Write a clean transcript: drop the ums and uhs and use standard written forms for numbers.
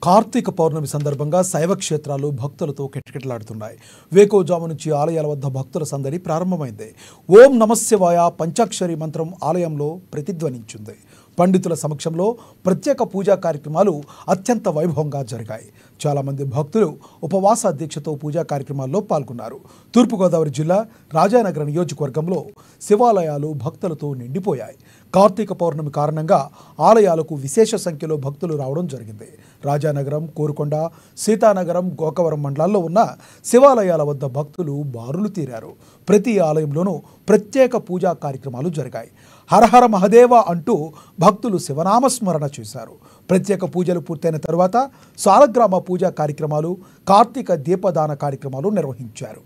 కార్తీక పౌర్ణమి సందర్భంగా శైవ క్షేత్రాలు భక్తులతో కిటకిటలాడుతున్నాయి. వేకోజాము నుంచి ఆలయాల వద్ద భక్తుల సందడి ప్రారంభమైంది. ఓం నమఃశివాయ పంచాక్షరి మంత్రం ఆలయంలో ప్రతిధ్వనించింది. పండితుల సమక్షంలో ప్రత్యేక పూజా కార్యక్రమాలు అత్యంత వైభవంగా జరిగాయి. చాలామంది భక్తులు ఉపవాస దీక్షతో పూజా కార్యక్రమాల్లో పాల్గొన్నారు. తూర్పుగోదావరి జిల్లా రాజానగరం నియోజకవర్గంలో శివాలయాలు భక్తులతో నిండిపోయాయి. కార్తీక పౌర్ణమి కారణంగా ఆలయాలకు విశేష సంఖ్యలో భక్తులు రావడం జరిగింది. రాజానగరం, కోరుకొండ, సీతానగరం, గోకవరం మండలాల్లో ఉన్న శివాలయాల వద్ద భక్తులు బారులు తీరారు. ప్రతి ఆలయంలోనూ ప్రత్యేక పూజా కార్యక్రమాలు జరిగాయి. హరహర మహదేవ అంటూ భక్తులు శివనామస్మరణ చేశారు. ప్రత్యేక పూజలు పూర్తయిన తరువాత సాలగ్రామ పూజా కార్యక్రమాలు, కార్తీక దీపదాన కార్యక్రమాలు నిర్వహించారు.